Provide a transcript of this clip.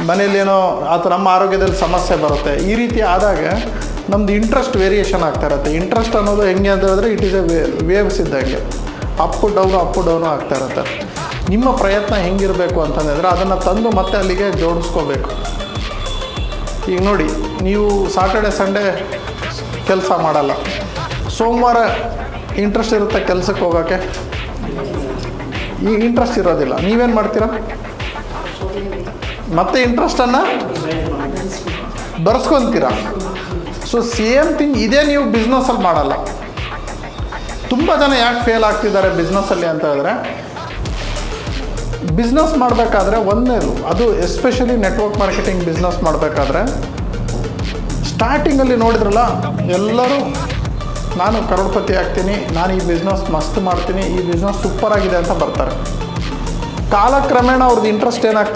ಮನೇಲೇನೋ ಅಥವಾ ನಮ್ಮ ಆರೋಗ್ಯದಲ್ಲಿ ಸಮಸ್ಯೆ ಬರುತ್ತೆ. ಈ ರೀತಿ ಆದಾಗ ನಮ್ಮದು ಇಂಟ್ರೆಸ್ಟ್ ವೇರಿಯೇಷನ್ ಆಗ್ತಾ ಇರುತ್ತೆ. ಇಂಟ್ರೆಸ್ಟ್ ಅನ್ನೋದು ಹೆಂಗೆ ಅಂತ ಹೇಳಿದ್ರೆ ಇಟ್ ಈಸ್ ಎ ವೇವ್ಸ್ ಇದ್ದಂಗೆ, ಅಪ್ಪು ಡೌನು ಆಗ್ತಾ ಇರುತ್ತೆ. ನಿಮ್ಮ ಪ್ರಯತ್ನ ಹೆಂಗಿರಬೇಕು ಅಂತಂದರೆ ಅದನ್ನು ತಂದು ಮತ್ತೆ ಅಲ್ಲಿಗೆ ಜೋಡಿಸ್ಕೋಬೇಕು. ಈಗ ನೋಡಿ, ನೀವು ಸಾಟರ್ಡೆ ಸಂಡೇ ಕೆಲಸ ಮಾಡಲ್ಲ, ಸೋಮವಾರ ಇಂಟ್ರೆಸ್ಟ್ ಇರುತ್ತೆ ಕೆಲಸಕ್ಕೆ ಹೋಗೋಕ್ಕೆ, ಈಗ ಇಂಟ್ರೆಸ್ಟ್ ಇರೋದಿಲ್ಲ, ನೀವೇನು ಮಾಡ್ತೀರಾ? ಮತ್ತೆ ಇಂಟ್ರೆಸ್ಟನ್ನು ಬರ್ಸ್ಕೊತೀರಾ. ಸೊ ಸೇಮ್ ಥಿಂಗ್ ಇದೇ ನೀವು ಬಿಸ್ನೆಸ್ಸಲ್ಲಿ ಮಾಡಲ್ಲ. ತುಂಬ ಜನ ಯಾಕೆ ಫೇಲ್ ಆಗ್ತಿದ್ದಾರೆ ಬಿಸ್ನೆಸ್ಸಲ್ಲಿ ಅಂತ ಹೇಳಿದ್ರೆ, ಬಿಸ್ನೆಸ್ ಮಾಡಬೇಕಾದ್ರೆ ಒಂದನೇದು, ಅದು ಎಸ್ಪೆಷಲಿ ನೆಟ್ವರ್ಕ್ ಮಾರ್ಕೆಟಿಂಗ್ ಬಿಸ್ನೆಸ್ ಮಾಡಬೇಕಾದ್ರೆ ಸ್ಟಾರ್ಟಿಂಗಲ್ಲಿ ನೋಡಿದ್ರಲ್ಲ ಎಲ್ಲರೂ ನಾನು ಕರೋಡ್ಪತಿ ಆಗ್ತೀನಿ, ನಾನು ಈ ಬಿಸ್ನೆಸ್ ಮಸ್ತ್ ಮಾಡ್ತೀನಿ, ಈ ಬಿಸ್ನೆಸ್ ಸೂಪರಾಗಿದೆ ಅಂತ ಬರ್ತಾರೆ. ಕಾಲಕ್ರಮೇಣ ಅವ್ರದ್ದು ಇಂಟ್ರೆಸ್ಟ್ ಏನಾಗ್ತದೆ